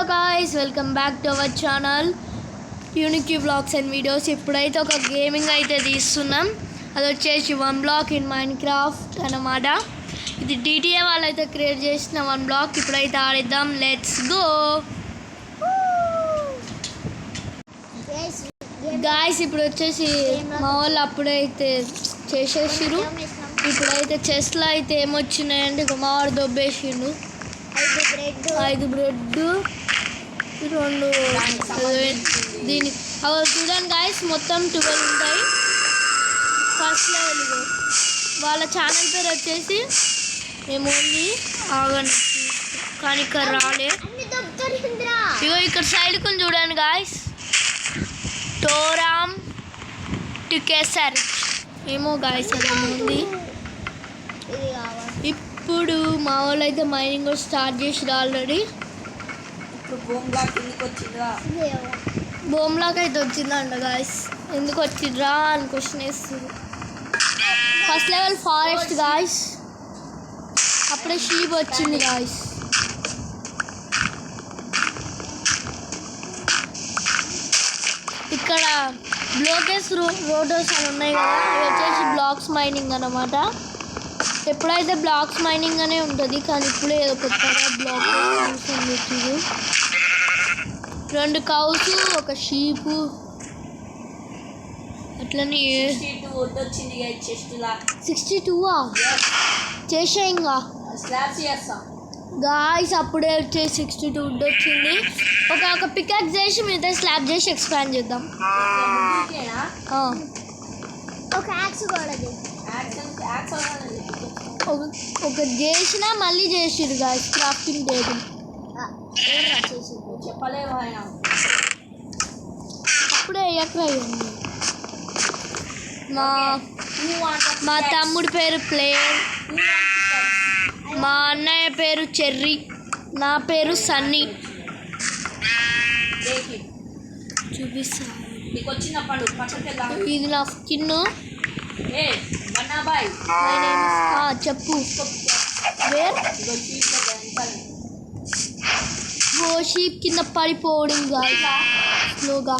Hello guys, welcome back to our channel unique vlogs and videos. ఇప్పుడైతే ఒక gaming అయితే తీస్తున్నాం. అది వచ్చేసి 1 బ్లాక్ ఇన్ మైన్క్రాఫ్ట్ అన్నమాట. ఇది డిటిఏ వాళ్ళు అయితే క్రియేట్ చేసిన 1 బ్లాక్. ఇప్పుడైతే ఆడిద్దాం, లెట్స్ గో గాయ్స్. ఇప్పుడు వచ్చేసి మా వాళ్ళు అప్పుడైతే చేసేసిరు. ఇప్పుడైతే చెస్లో అయితే ఏమొచ్చినాయంటే ఇక మావాడు దొబ్బేసిండు. 5 బ్రెడ్ 2 దీని అవి చూడండి గాయస్, మొత్తం 12 ఉంటాయి. ఫస్ట్ లెవెల్ వాళ్ళ ఛానల్ పేరు వచ్చేసి ఏముంది ఆగండి, కానీ ఇక్కడ రాలే. ఇగో ఇక్కడ సైడ్ కొంచెం చూడండి గాయస్, టోరామ్ టికెసర్ ఏమో గాయస్ అదేముంది. ఇప్పుడు మా వాళ్ళు అయితే మైనింగ్ కూడా స్టార్ట్ చేసిరు ఆల్రెడీ. బోమ్లాక్ అయితే వచ్చిందంట గాయస్. ఎందుకు వచ్చిండ్రా అని క్వశ్చన్ వేస్తుంది. ఫస్ట్ లెవెల్ ఫారెస్ట్ గాయస్, అప్పుడే షీప్ వచ్చింది గాయస్. ఇక్కడ బ్లోకేస్ రోడర్స్ అని ఉన్నాయి కదా, ఇవి వచ్చేసి బ్లాక్స్ మైనింగ్ అన్నమాట. ఎప్పుడైతే బ్లాక్స్ మైనింగ్ అనే ఉంటుంది, కానీ ఇప్పుడే ఏదో కొత్తగా బ్లాక్స్ పెట్టిరు. 2 కౌస్, ఒక షీపు, అట్లనే 62 చేసా ఇంకా గాయస్. అప్పుడే వచ్చేసి 62 వుడ్ వచ్చింది. ఒక పికాక్స్ చేసి మిగతా స్లాబ్ చేసి ఎక్స్పాండ్ చేద్దాం. ఒక చేసిన మళ్ళీ చేసిరు గాయస్ క్రాఫ్టింగ్ టేబుల్. అప్పుడే ఎక్కడ మా తమ్ముడి పేరు ప్లేయర్, మా అన్నయ్య పేరు చెర్రీ, నా పేరు సన్నీ. చూపిస్తా, ఇది నా స్కిన్. చెప్పు షీప్ కింద పడిపోవడం స్లోగా.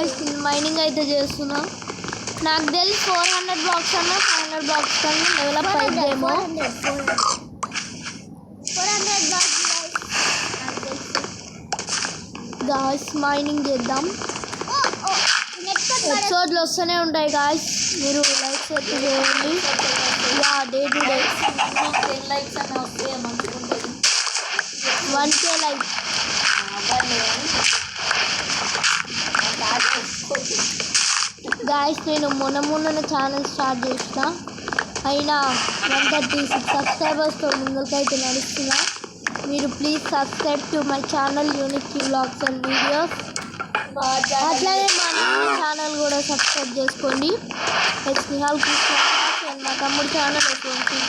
వచ్చింది. మైనింగ్ అయితే చేస్తున్నా. నాకు తెలిసి 400 బ్లాక్స్ అన్నా 500 బ్లాక్స్ కన్నా డెవలప్ అయిద్దేమో. గాయస్ మైనింగ్ చేద్దాం. ఎపిసోడ్లు వస్తూనే ఉంటాయి గాయస్, మీరు లైక్స్ ఎక్కువ చేయండి. Day to day 1K like. Guys నేను మొన్న ఛానల్ స్టార్ట్ చేసిన, అయినా 136 సబ్స్క్రైబర్స్తో ముందుకైతే నడుస్తున్నా. మీరు please subscribe to my channel unique vlogs and videos. అట్లాగే మా ఛానల్ కూడా సబ్స్క్రైబ్ చేసుకోండి. నిహాల్ కృష్ణ అండ్ మా తమ్ముడు ఛానల్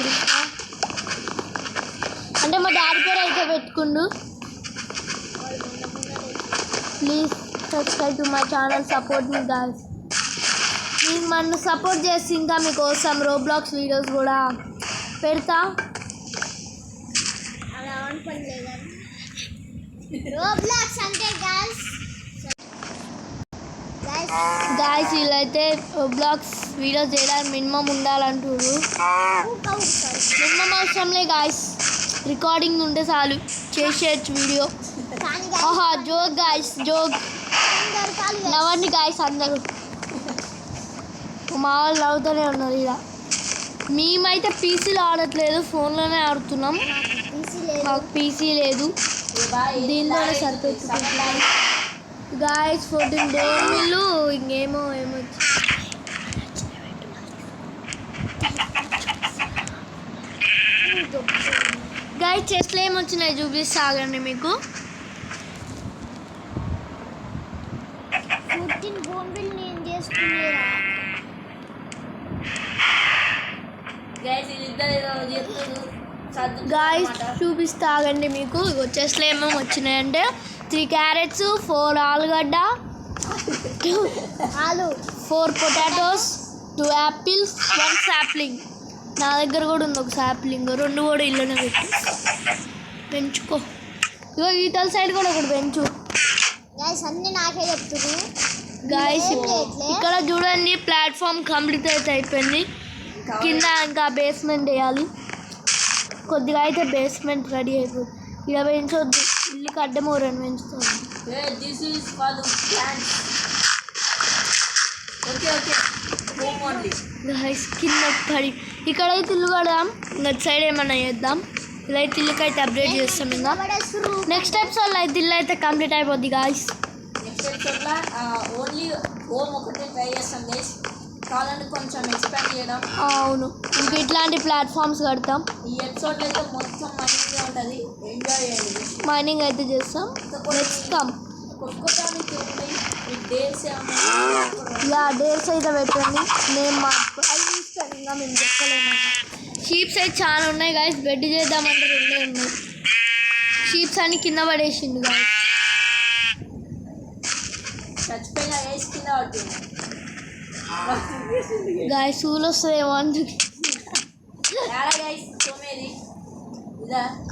కృష్ణ, అంటే మా డాడీ పేరు అయితే పెట్టుకుండు. Please subscribe to my channel, support me guys. మీరు నన్ను సపోర్ట్ చేసి ఇంకా మీకోసం రోబ్లాక్స్ వీడియోస్ కూడా పెడతా. గాయస్ వీళ్ళైతే రోబ్లాక్స్ వీడియోస్ చేయడానికి మినిమం ఉండాలంటారు. మినిమం అవసరంలే గాయస్, రికార్డింగ్ ఉంటే చాలు చేసేయచ్చు వీడియో. జోక్ గాయస్, జోక్ నవ్వండి గాయస్ అందరూ. మా వాళ్ళు నవ్వుతూనే ఉన్నారు. ఇలా మేమైతే పీసీలో ఆడట్లేదు, ఫోన్లోనే ఆడుతున్నాం. మాకు పీసీ లేదు, దీనిలోనే సరిపోతుంది గాయస్. 14 డోర్లు ఇంకేమో గాయస్. చెస్ట్లో ఏమొచ్చినాయి చూపిస్తా ఆగండి మీకు. 14 బోంబిల్ నేను చేసుకునేరా గాయస్. చూపిస్తా ఆగండి మీకు. చెస్ట్లో ఏమేమి వచ్చినాయంటే 3 క్యారెట్స్, 4 ఆలుగడ్డ, ఆలు 4 పొటాటోస్ 2 యాపిల్స్ 1 సాప్లింగ్. నా దగ్గర కూడా ఉంది ఒక సాప్లింగ్, 2 కూడా ఇల్లునే పెట్టి పెంచుకో. ఇగో ఈతల సైడ్ కూడా ఒకటి పెంచు. గైస్ అన్నీ నాకే చెప్తున్నారు. గైస్ ఇక్కడ చూడండి ప్లాట్ఫామ్ కంప్లీట్ అయితే అయిపోయింది. కింద ఇంకా బేస్మెంట్ వేయాలి. కొద్దిగా అయితే బేస్మెంట్ రెడీ అయిపోయింది. ఇక పెంచొద్దు, ఇల్లుకి అడ్డమూరని పెంచుతుంది. గైస్ కింద పడి ఇక్కడైతే ఇల్లు కడదాం, ఇంకా సైడ్ ఏమన్నా చేద్దాం. ఇలా అయితే ఇల్లుకైతే అప్డేట్ చేస్తాం. ఇంకా నెక్స్ట్ ఎపిసోడ్లో అయితే ఇల్లు అయితే కంప్లీట్ అయిపోద్ది గాయస్. నెక్స్ట్ ఎపిసోడ్లో ఓన్లీ హోమ్ ఒకటే ట్రై చేస్తాం గైస్. కావాలంటే కొంచెం ఎక్స్పాండ్ చేయడం. అవును, ఇంకా ఇట్లాంటి ప్లాట్ఫామ్స్ కడతాం. ఈ ఎపిసోడ్లో అయితే మొత్తం మైనింగ్ ఉంటుంది, ఎంజాయ్ చేయండి. మైనింగ్ అయితే చేస్తాం. నెక్స్ట్ కమ్ యా డేర్స్ అయితే పెట్టండి. నేను అవి చూస్తాను, ఇంకా మేము చెప్పలేము. షీప్స్ అయితే చాలా ఉన్నాయి గాయస్. బెడ్ చేద్దామంటే 2 ఉన్నాయి. షీప్స్ అన్ని కింద పడేసిండు గాయస్. చచ్చిపోయిన వేసి కింద పడుతుంది గాయస్. ఊళ్ళు వస్తుందేమో అందుకు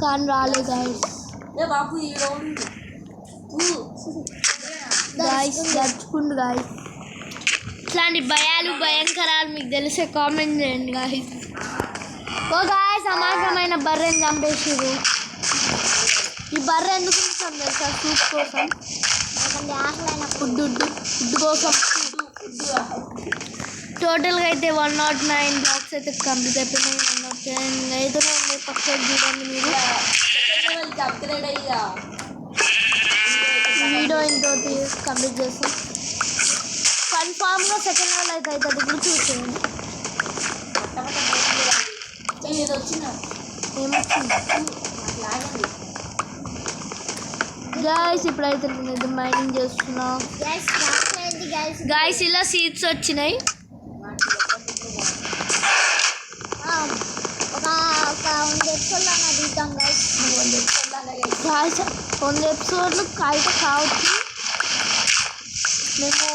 కానీ రాలే గాయస్. బాబు గాయస్ గడుచుకుండు గాయస్. ఇట్లాంటి భయాలు భయంకరాలు మీకు తెలిసే కామెంట్ చేయండి గాయస్. ఓ గాయస్ అమాయకమైన బర్రెని చంపేసారు. ఈ బర్రె ఎందుకు ఇస్తాం తెలుసా? సూప్ కోసం, ఫుడ్ కోసం. టోటల్గా అయితే 109 బ్లాక్స్ అయితే కంప్లీట్ అయిపోయినాయి. 110 అయితే ఉన్నాయి. పక్కకు చూడండి మీరు. వీడియో ఇంతో కంప్లీట్ చేస్తాం. కన్ఫామ్గా సెకండ్ లెవెల్ అయితే అవుతుంది. ఇప్పుడు చూసేయండి ఏమొచ్చింది గాయస్. ఇప్పుడైతే నేను మైనింగ్ చేస్తున్నా గాయస్. ఇలా సీడ్స్ వచ్చినాయి. గాయస్ 100 ఎపిసోడ్లు అయితే కావచ్చు. మేము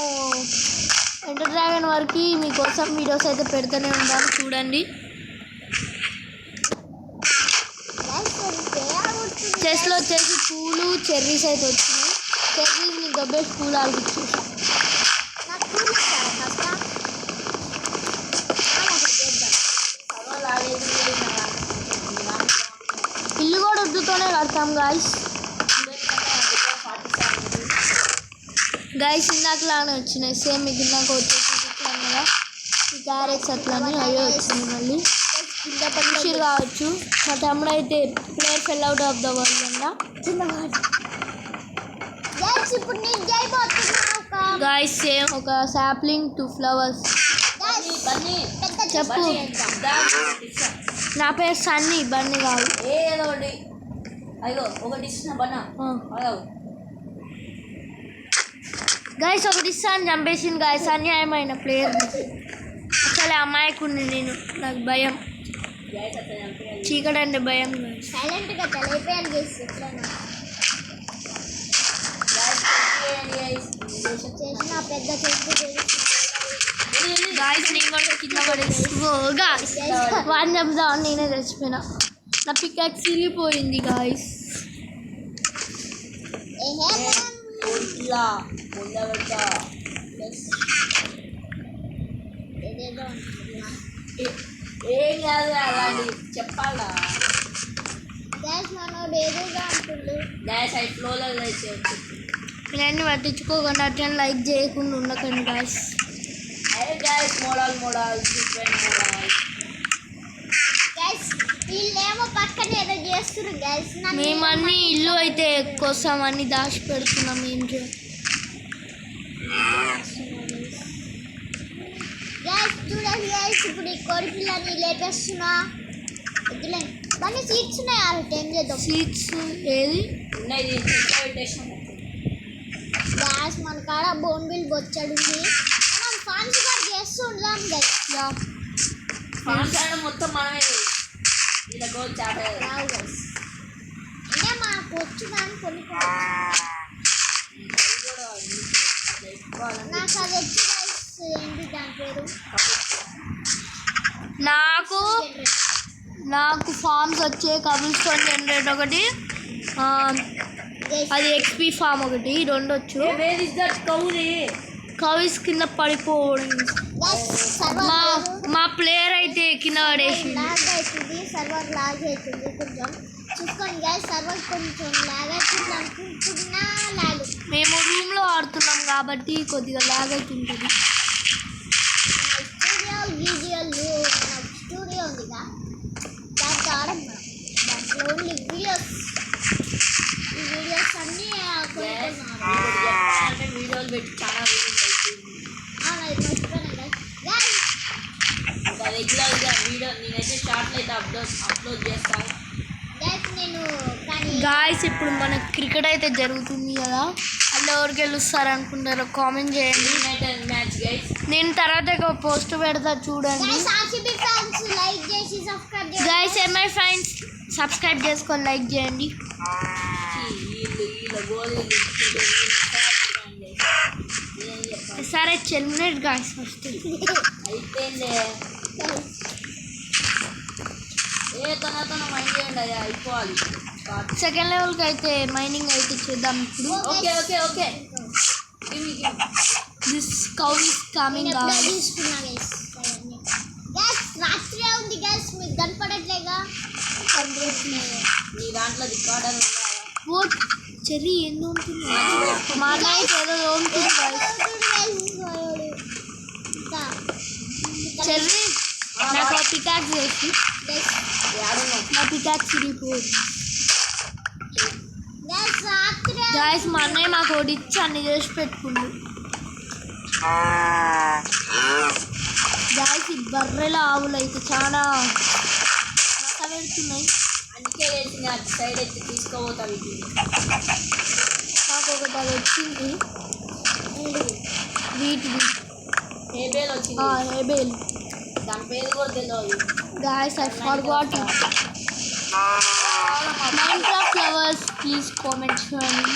ఎంటర్ డ్రాగన్ వరకు మీకోసం వీడియోస్ అయితే పెడుతూనే ఉంటాం, చూడండి. చెస్లో వచ్చేసి పూలు చెర్రీస్ అయితే వచ్చినాయి. చెర్రీస్ నీకు దొబ్బేసి పూలు ఆగిచ్చేసి ఇల్లు కూడా ఉద్దుతోనే కడతాం గాయస్. గాయస్ ఇందాకలానే వచ్చినాయి సేమ్. మీకు ఇందాక వచ్చేసి కదా ఈ క్యారెట్స్ అట్లానే అవే వచ్చినాయి. మళ్ళీ ఫిషర్ కావచ్చు. మా తమ్ముడు అయితే player fell out of the world అంట. గాయస్ సేమ్ ఒక సాప్లింగ్ 2 ఫ్లవర్స్. చెప్పు. నా పేరు సన్నీ, బన్నీ కాదు. ఏదో ఒకటి గాయస్ ఒకటి ఇస్తాను చంపేసింది గాయస్. అన్యాయమైన ప్లేయర్. అసలు అమాయకుడిని నేను, నాకు భయం. చీకటి అంటే భయం. గాయస్ నేను కూడా కింద పడేసి వాడిని చెప్దామని నేనే చచ్చిపోయినా. నా పికాక్స్ సిరిగిపోయింది గాయస్. ఏం కాదు అలాంటి చెప్పాలా. ఇవన్నీ పట్టించుకోకుండా అట్లా లైక్ చేయకుండా ఉండకండి గాయస్. మేమన్నీ ఇల్లు అయితే కోసం అన్ని దాచి పెడుతున్నాం. ఏంటి చూడండి గైస్, ఇప్పుడు ఈ కోడి పిల్లని లేపేస్తున్నా. దాన్ని సీట్స్ ఉన్నాయి. ఏం చేద్దాం? సీట్స్ ఏది గ్యాస్ మన కాడ బోన్ బిల్ బొచ్చడుంది. మనం ఫాన్స్ కూడా చేస్తూ ఉంటాం గైస్. మొత్తం మనమే రావు గైస్. అంటే మనకు వచ్చు కానీ కొన్ని ఎక్కువాలని నాకు అది వచ్చి guys, ఏంటి దాని పేరు నాకు ఫార్మ్స్ వచ్చే కబుల్ స్టోన్ జనరేట్ ఒకటి Guys, అది ఎక్స్పీ ఫామ్ ఒకటి రెండు వచ్చు వేర్ ఇస్ దట్ కౌరి కవిస్ కింద పడిపోవడం guys, server మా ప్లేయర్ అయితే కింద పడేసి లాగ్ అవుతుంది, సర్వర్ లాగ్ అవుతుంది కొంచెం చూసుకోండి గైస్. సర్వర్ కొంచెం లాగ్ అవుతుంది అనుకుంటున్నా, లాగ్ మేము రూమ్లో ఆడుతున్నాం కాబట్టి కొద్దిగా లాగ్ అవుతుంటుంది. స్టూడియో ఉందిగా, దాంట్లో ఆడం దాంట్లో ఓన్లీ వీడియోస్, ఈ వీడియోస్ అన్నీ అంటే వీడియోలు పెట్టి చాలా వీడియోస్ అవుతుంది అది మర్చిపోయినా గైస్. ఇంకా రెగ్యులర్గా వీడియో నేనైతే షార్ట్లు అయితే అప్లోడ్ చేస్తాను గైస్ నేను కానీ గాయస్ ఇప్పుడు మన క్రికెట్ అయితే జరుగుతుంది కదా, అందులో ఎవరు గెలుస్తారు అనుకుంటారో కామెంట్ చేయండి. United match guys. నేను తర్వాత ఒక పోస్ట్ పెడతా చూడండి. గైస్ ఆర్సీబీ ఫ్యాన్స్ లైక్ చేసి సబ్స్క్రైబ్ చేయండి. గైస్ ఎంఐ ఫ్యాన్స్ సబ్స్క్రైబ్ చేసుకొని లైక్ చేయండి. వీళ్ళ గోల్ సరే చెల్మినేట్ గాయస్ ఫస్ట్ అయిపోయింది. ఏ తన మైండ్ చేయండి అయ్యా, అయిపోవాలి. సెకండ్ లెవెల్కి అయితే మైనింగ్ అయితే చేద్దాం ఇప్పుడు. Okay okay okay this cow is coming నేను ఎప్పుడో అవుట్. తీసుకున్నా గైస్. గైస్ రాత్రి ఉంది గైస్, మీకు కనపడట్లేగా. నీ దాంట్లో రికార్డర్ ఉందా? ఓ చెర్రీ ఎన్ని ఉంటుంది మా నైట్ ఏదో ఉంటుంది చెర్రీ నాకు పికాక్స్ చేసి నా పికాక్స్ రిపోర్ట్ గాయస్ మా అన్నయ్య మాకు ఒకటి ఇచ్చి అన్ని చేసి పెట్టుకుండు. గాయస్ ఈ బర్రెల ఆవులు అయితే చాలా పెడుతున్నాయి. అందుకే వేసి అటు సైడ్ ఎత్తి తీసుకోపోతా వీటిని. నాకు ఒకటి అది వచ్చింది వీటిది హేబేల్ వచ్చింది. హేబేల్. దాని పేరు కూడా తెలియదు. Guys I forgot it. Minecraft lovers please comment చేయండి.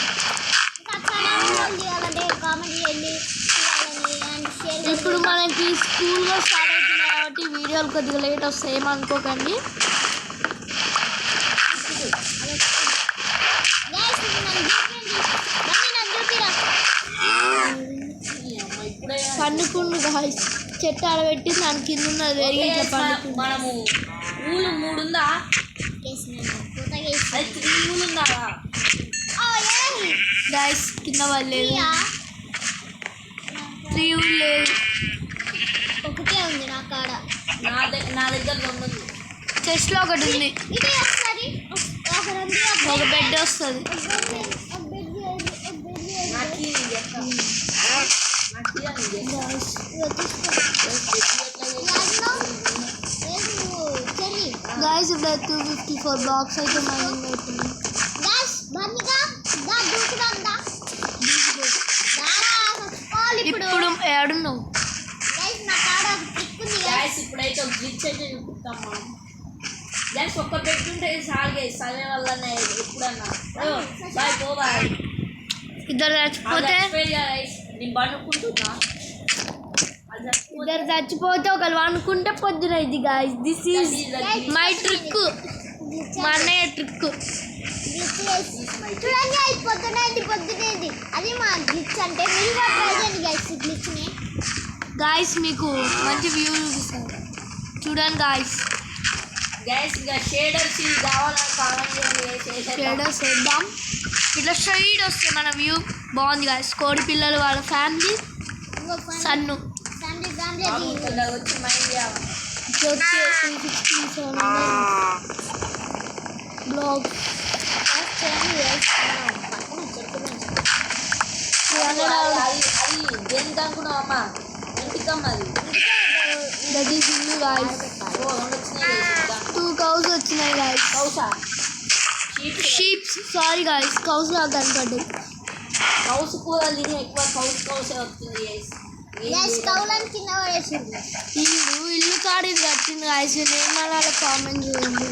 ఇప్పుడు మనకి స్కూల్లో స్టార్ట్ అవుతుంది కాబట్టి వీడియోలు కొద్దిగా లేట్ వస్తాయి, ఏమనుకోకండి. పండుకుండు గాయస్ చెట్టు ఆడబెట్టి దాని కింద ఉన్నది పెరిగి ఇట్లా పండుకుండు. మనము ఊళ్ళు 3 ఉందా? అది 3 ఊళ్ళు ఉందా? గాయస్ కింద పడలేదు, 3 లేదు. ఒకటే ఉంది నా కాడ. నా దగ్గర 2 ఉంది. చెస్ట్లో ఒకటి ఉంది, ఇది ఒకసారి ఒక బెడ్ వస్తుంది. నాకు ఇది చెప్తా. నాకు ఇది గాయస్ ఇప్పుడు 254 బ్లాక్స్ అయితే మైనింగ్ అవుతుంది. ఇప్పుడు ఏడున్నావు గ్యాస్ ఇప్పుడైతే ఒక గ్లిచ్ అయితే చూపిస్తాం మనం. గ్యాస్ ఒక్క పెట్టుంటే చాలు గైస్, సరే వల్లనే ఎప్పుడన్నా బాయ్ పోబాయ్. ఇద్దరు చచ్చిపోతే నేను పండుకుంటున్నా. ఇద్దరు చచ్చిపోతే ఒకరు అనుకుంటే పొద్దున ఇది guys. This is my trick, మా అన్నయ్య ట్రిక్. చూడండి అయిపోతున్నది పొద్దునేది, అది మా గ్లిచ్ అంటే. మీరు కూడా ట్రై చేయండి గైస్ ఈ గ్లిచ్ని. గాయస్ మీకు మంచి వ్యూ చూపిస్తాను చూడండి గాయస్. గ్యాస్ ఇంకా షేడర్స్ కావాలని కామెంట్ చేయండి. షేడర్స్ వేద్దాం, ఇట్లా స్ట్రైట్ వస్తాయి మన వ్యూ. బాగుంది గాయస్. కోడి పిల్లలు వాళ్ళ ఫ్యామిలీ సన్ను వచ్చి మైండ్ చేయాలి. వచ్చే 267 బ్లాగ్ అది దేనికి అనుకున్నావు అమ్మా? ఇంటికమ్మా అది. దట్ ఈస్ ఇల్లు గాయస్. 2 cows వచ్చినాయి guys. కౌసా sheeps sorry guys, cows లాగా కనపడ్డాయి. కౌసు కూరలు తిని ఎక్కువ కౌసే వస్తుంది గైస్. కౌలని కింద పడేసింది. ఇల్లు కాడీది కట్టింది గాయస్. ఏమన్నా కామెంట్ చేయండి.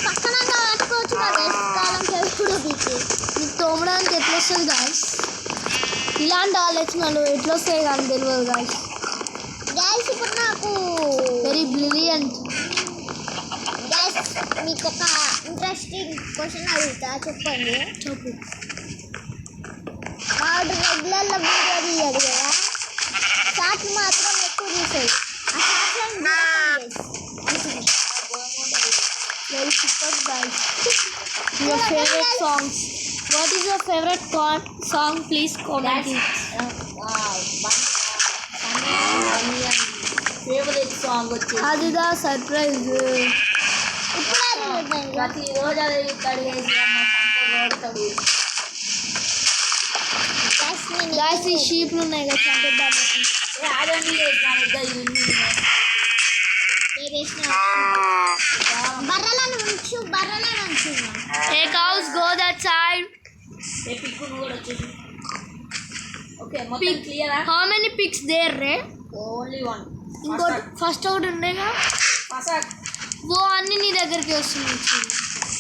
పక్కన కట్టుకోవచ్చు కదా కాలం ఎప్పుడు మీకు తోమడానికి ఎట్లా వస్తుంది గాయస్? ఇలాంటి ఆలోచనలు ఎట్లా వస్తాయి కానీ తెలియదు గాయస్. గైస్ ఇప్పుడు నాకు వెరీ బ్రిలియంట్. గైస్ మీకు ఒక ఇంట్రెస్టింగ్ క్వశ్చన్ అడుగుతా, చెప్పండి. చెప్పు. వాడు రెగ్యులర్లో వీడియో తీయడు కదా, షార్ట్ మాత్రం ఎక్కువ తీసేది. ఆ షార్ట్లను very super guys. Your favourite songs. What is your favourite song? Please comment. Favourite song వచ్చేసి అదిదా సర్ప్రైజ్. ఇప్పుడు అడుగుతాను. ప్రతిరోజు అదే ఇస్తాడు కొడతాడు. గాయస్ ఈ షీప్లు ఉన్నాయి కదా చంపేద్దానికి. ఆడండి బర్రెలను ఉంచు. A cows go that side. Pig నువ్వు కూడా వచ్చేసి. ఓకే మొత్తం క్లియరా? How many pigs there are? Only one. ఇంకోటి ఫస్ట్ ఒకటి ఉండేగా. మసాక్ ఓ అన్ని నీ దగ్గరికి వస్తున్నాయి.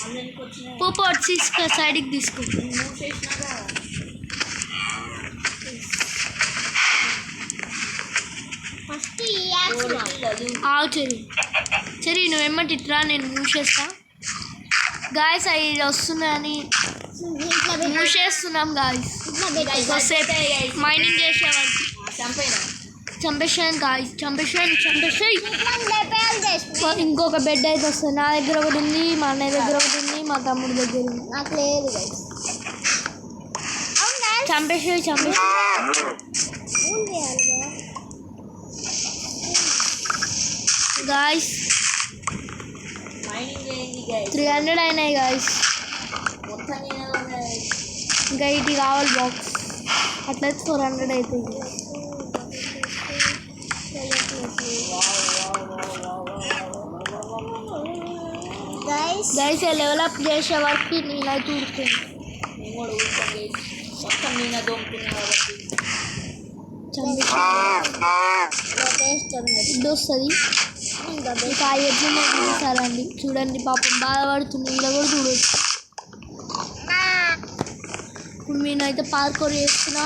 అందరికి వచ్చినాయి. పోపు వచ్చి సైడ్కి తీసుకో. నువ్వు చేసినాగా ఫస్ట్ ఈ యాప్స్ ఆవు చెరి నువ్వు ఏమంటే ఇట్రా, నేను మూసేస్తా. గాయస్ అవి వస్తున్నాయని మూసేస్తున్నాం గాయస్. మైనింగ్ చేసేవాడికి చంపేసాను గాయస్. చంపేసాయి. ఇంకొక బెడ్ అయితే వస్తుంది. నా దగ్గర ఒకటి ఉంది, మా అన్నయ్య దగ్గర ఒకటి ఉంది, మా తమ్ముడి దగ్గర ఉంది. నాకు లేదు గైస్. చంపేసాయి. గాయస్ మైనింగ్ ఏంది గైస్? 300 అయినాయి గాయస్. మొత్తం నేను ఇంకా ఇటు కావాలి బాక్స్. అట్లయితే 400 అవుతుంది. గైస్ డెవలప్ చేసే వరకు నేనైతే ఊరుకున్నాను. నేను కూడా ఊరుకోండి గైస్. మొత్తం నేనే దొంగతున్నా కాబట్టి ఇది వస్తుంది. ఇంకా ఆ ఎట్లనే చూసారండి, చూడండి పాపం బాధపడుతుంది. ఇలా కూడా చూడవచ్చు. ఇప్పుడు నేనైతే పార్కోర్ చేస్తున్నా.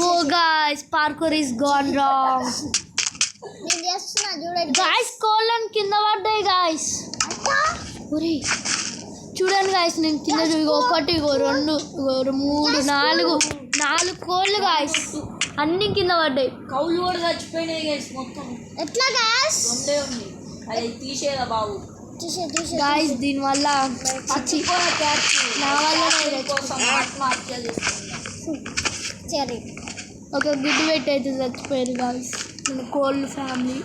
Oh guys parkour is gone wrong. నేను చేస్తున్నా చూడండి గాయ్స్ కోళ్ళని కింద పడ్డాయి గాయ్స్. ఒరే చూడండి గాయ్స్, నేను కింద ఇగో 1 ఇగో 2 ఇగో 3 4 కోళ్ళు గాయ్స్ అన్ని కింద పడ్డాయి. కౌలు కూడా చచ్చిపోయినాయి గైస్ మొత్తం. ఎట్లా గాయ్స్? రెండే ఉంది, అది తీసేదా బాబు. గాయ్స్ దీనివల్ల నా వల్ల కోసం ఆత్మహత్య చేస్తున్నా. సరే ఒక గుడ్డు పెట్టి అయితే చచ్చిపోయారు గాయ్స్. మన కోళ్ళు ఫ్యామిలీ.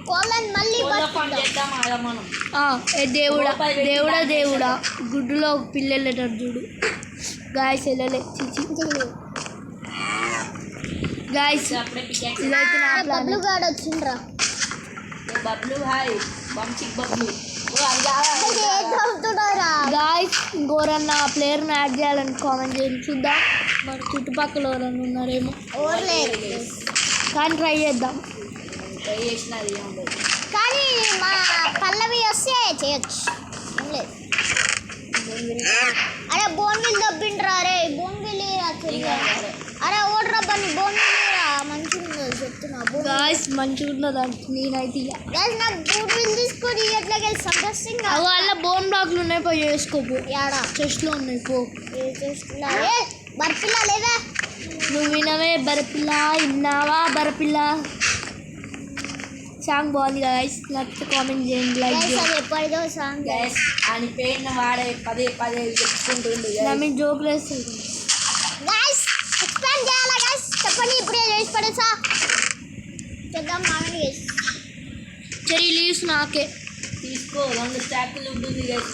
కోళ్ళని మళ్ళీ కోళ్ళ పని చేద్దాం ఆడ మనం. దేవుడా గుడ్డులో ఒక పిల్ల వెళ్ళేటట్టు చూడు గాయ్స్. వెళ్ళలే గాయ్స్. అప్పుడే పికాక్స్ ఇదైతే నా బబ్లు గాడు వచ్చిండ్రా. Bablu hi బంచిక్ Bablu. Guys ఇంకోరన్నా ప్లేయర్ని add చేయాలని కామెంట్ చేయండి, చూద్దాం. మన చుట్టుపక్కల ఎవరన్నా ఉన్నారేమో కానీ ట్రై చేద్దాం. ట్రై చేసినది కానీ మా పల్లవి వస్తే చేయొచ్చు. ఏం లేదు. అరే బోన్విల్ దబ్బిండ్రా. అరే బోన్విల్ అరే ఓడ్రా బన్ని బోన్విల్ మంచిగా చెప్తున్నా. గాయ్స్ మంచిగా ఉన్నదంట. నేనైతే నాకు బోన్విల్ తీసుకొని ఎట్లా సంతోషంగా వాళ్ళ బోన్ బ్లాక్లు ఉన్నాయి, పోయి చేసుకోపో. యాడా చెస్ట్లో ఉన్నాయి పో. బర్పిల్ల లేదా? నువ్వు వినవే బరపిల్ల, విన్నావా బరపిల్ల? సాంగ్ బాగుంది గాయ్స్, నచ్చితే కామెంట్ చేయండి, లైక్ చేయండి. ఎప్పటిదో సాంగ్ గైస్ అని పేరుని వాడే పదే చెప్పుకుంటుండు. మీ జోకులు వేస్తుంది. గైస్ ఎక్స్ప్లెయిన్ చేయాలా గైస్? చెప్పండి ఇప్పుడే చేసి పడేసా చేద్దాం. మామూలు గైస్ చెరీ లీవ్స్ నాకే తీసుకో, 2 స్టాకులు ఉంటుంది గైస్.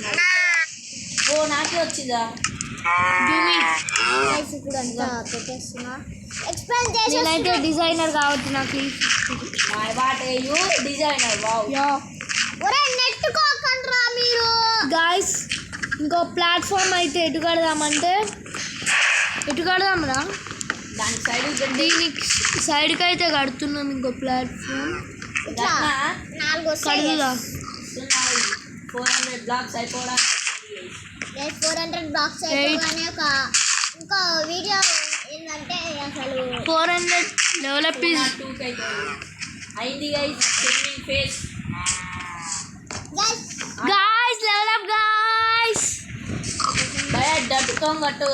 ఓ నాకే వచ్చిందా? జూమి గైస్ ఇప్పుడు అంతా పెట్టేస్తున్నా. ఎక్స్ప్లెయిన్ చేసి నేనైతే డిజైనర్ కాబట్టి నాకు leaves my what a you designer. Wow ఒరే నెట్టుకోకండ్రా మీరు. గాయ్స్ ఇంకో ప్లాట్ఫామ్ అయితే ఎటు కడదామంటే దాని సైడ్ దీనికి సైడ్కి అయితే కడుతున్నాం. ఇంకో ప్లాట్ఫామ్ ఇట్లా 4 వస్తాయి. కడుగుదా 400 బ్లాక్స్ అయిపోవడానికి. 400 బ్లాక్స్ అయిపోగానే ఇంకో వీడియో ఏంటంటే అసలు 400 లెవెల్ అప్ ఈజ్ 2 అయితే అయింది guys second phase guys guys level up guys. భయ డట్టుకోం కట్టు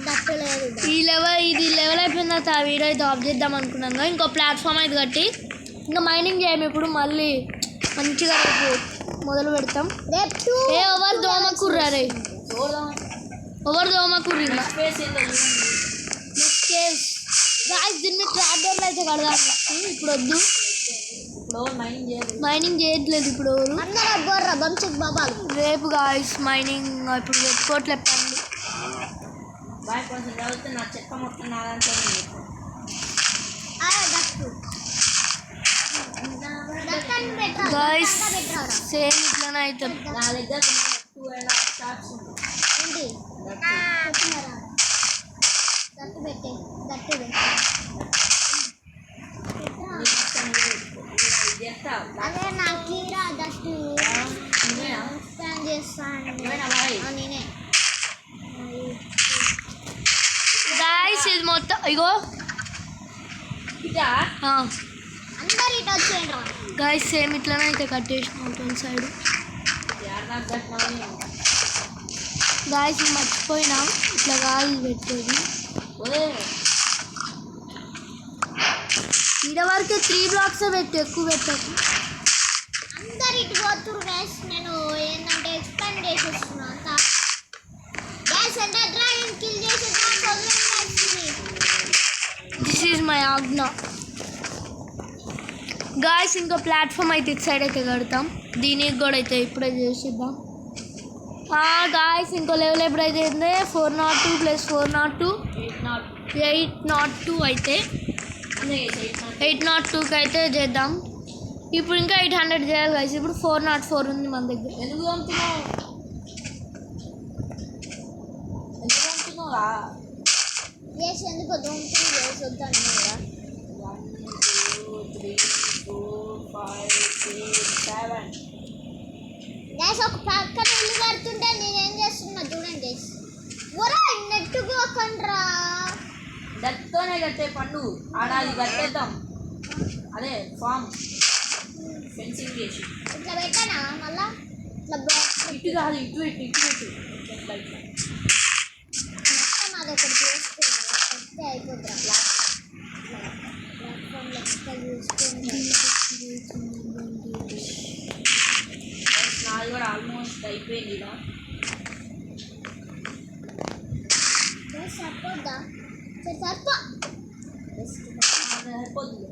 దట్టలేదు ఇది లెవెల్ అయిపోయిన తర్వాత ఆ వీడియో అయితే ఆఫ్ చేద్దాం అనుకున్నాం. ఇంకో ప్లాట్ఫామ్ అయితే కట్టి ఇంకా మైనింగ్ చేయము. ఇప్పుడు మళ్ళీ మంచిగా రేపు మొదలు పెడతాం. రేపు ఏ ఎవరు దోమకుర్రా రే, చూద్దాం ఎవరు దోమకుర్రి ఇంకా ఫేజ్ ఏందో చూడండి. Next caves guys. దీని మీద ట్రాక్టర్లు అయితే కడదాం. ఇప్పుడు వద్దు, ఇప్పుడు మైనింగ్ చేయాలి. మైనింగ్ చేయట్లేదు ఇప్పుడు ఎవరు. అందరూ బోర్రా బంచుక్ బాబాలు రేపు గాయస్ మైనింగ్ ఇప్పుడు పెట్టుకోవట్లేదు పనులు. బాయ్ కొంచెం చదివితే నా చెక్క మొత్తం నాదంతా గాయస్ సేమ్ ఇట్లానే అవుతాం. నా దగ్గర 2.5 స్టార్ట్స్ ఉంది. దట్టు పెట్టే దట్టు అదే నా కీరా దట్టు స్టాండ్ చేస్తాను నేనే. గాయస్ ఇది మొత్తం ఇగో ఇటా అందరు ఇటు వచ్చేయండి. గాయస్ సేమ్ ఇట్లానే అయితే కట్టేసిన ఉంటుంది సైడ్. గాయస్ మర్చిపోయినా ఇట్లా గాలి పెట్టేది. ఈడ వరకే 3 బ్లాక్స్ పెట్టు, ఎక్కువ పెట్టకు. అందరు ఇటు పోతురు గ్యాస్. నేను ఏంటంటే ఎక్స్పాండ్ చేసేస్తున్నా అంతా గ్యాస్ అంటే డ్రాగన్ కిల్ చేసేద్దాం. దిస్ ఈజ్ మై ఆజ్ఞ. గాయస్ ఇంకో ప్లాట్ఫామ్ అయితే ఇటు సైడ్ అయితే కడతాం. దీనికి కూడా అయితే ఇప్పుడే చేసేద్దాం. గాయస్ ఇంకో లెవెల్ ఎప్పుడైతే 402 + 402 802 అయితే 802కి అయితే చేద్దాం. ఇప్పుడు ఇంకా 800 చేయాలి గాయస్. ఇప్పుడు 404 ఉంది మన దగ్గర. ఎందుకు పంపుతున్నావు గ్యాస్ ఎందుకు దొంగతనం గ్యాస్ వద్దాను కదా. 1 2 3 4 5 6 7 గ్యాస్ ఒక పక్కన ఇల్లు కడుతుంటే నేనేం చేస్తున్నా చూడండి. ఒరా నెట్టుకోకండ్రా. దత్తోనే కట్టే పండు ఆడాది కట్టేద్దాం. అదే ఫామ్ ఫెన్సింగ్ చేసి ఇట్లా పెట్టానా మళ్ళా ఇట్లా బాక్స్ ఇటు కాదు ఇటు ఇటు ఇటు ఇటు ఇట్లా ఇట్లా మొత్తం అదొకటి చేసుకున్నా వస్తే అయిపోద్దిరా. ప్లాట్ఫామ్ లెక్క చూసుకుని నాది కూడా ఆల్మోస్ట్ అయిపోయింది. ఇలా సరిపోద్దా? సరే సరిపో సరిపోతుంది.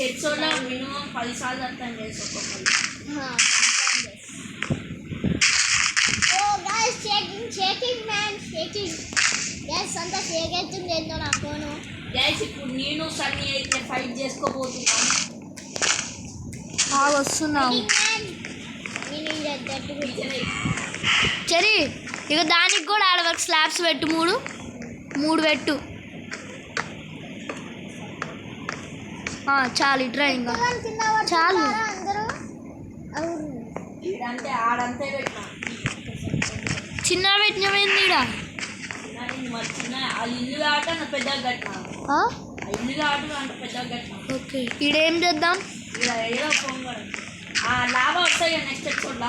ఎపిసోడ్లో మినిమం 10 సార్లు అర్థం చేసి ఒక్కొక్కరు. షేకింగ్ మ్యాన్ షేకింగ్ గ్యాస్ అంతా షేక్ అవుతుంది ఏందో నా ఫోను. గ్యాస్ ఇప్పుడు నేను సన్నీ అయితే ఫైట్ చేసుకోబోతున్నాను. వస్తున్నావు నేను దట్టు విజయ్ సరే. ఇక దానికి కూడా ఆడ వరకు స్లాబ్స్ పెట్టు, 3 పెట్టు. చాలు ఇట్రా ఇంకా చాలు. అందరూ అంటే ఆడంతే పెట్టినా చిన్న పెట్టినవేంది ఈడ? మరి చిన్న ఆ ఇల్లు కాబట్టి అంత పెద్దగా కట్టినా. ఆ ఇల్లు కాబట్టి అంత పెద్దగా కట్టినా. ఓకే ఈడేం చేద్దాం? ఇలా ఏదో ఫోన్ లాభం వస్తాయి నెక్స్ట్ ఎపిసోడ్లో.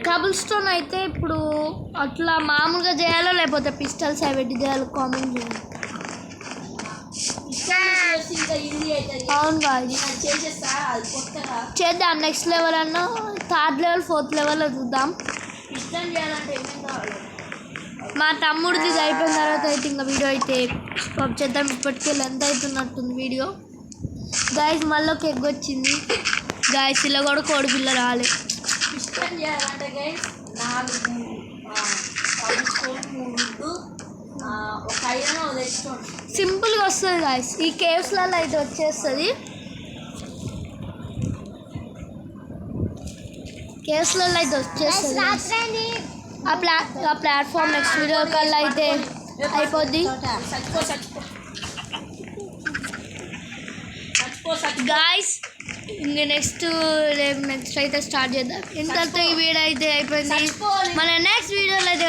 కబుల్ స్టోన్ అయితే ఇప్పుడు అట్లా మామూలుగా చేయాలో లేకపోతే పిస్టల్స్ అవి పెట్టి చేయాలో కామెంట్ చేయండి. అవును గాయస్ చేసేస్తా అది కొత్తగా చేద్దాం. నెక్స్ట్ లెవెల్ అన్నా 3rd లెవెల్ 4th లెవెల్లో చూద్దాం. ఇష్టం చేయాలంటే ఏమేమి కావాలి? మా తమ్ముడిది అయిపోయిన తర్వాత అయితే ఇంకా వీడియో అయితే స్టాప్ చేద్దాం. ఇప్పటికే లెంత్ అవుతున్నట్టుంది వీడియో. గాయస్ మళ్ళీ ఒక ఎగ్ వచ్చింది గాయస్. ఇలా కూడా కోడి పిల్ల రాలే. ఇష్టం చేయాలంటే గైస్ 4 ఒక ఐరన్ తెచ్చుకోండి. సింపుల్గా వస్తుంది గాయస్. ఈ కేవ్స్లలో అయితే వచ్చేస్తుంది. కేవ్స్లలో అయితే వచ్చేస్తుంది. రాత్రి ఆ ప్లాట్ఫామ్ నెక్స్ట్ వీడియో కల్లా అయితే అయిపోద్ది. చచ్చిపో గాయస్ ఇంక నెక్స్ట్ అయితే స్టార్ట్ చేద్దాం ఇంతతో ఈ వీడియో అయితే అయిపోయింది. మన నెక్స్ట్ వీడియోలో అయితే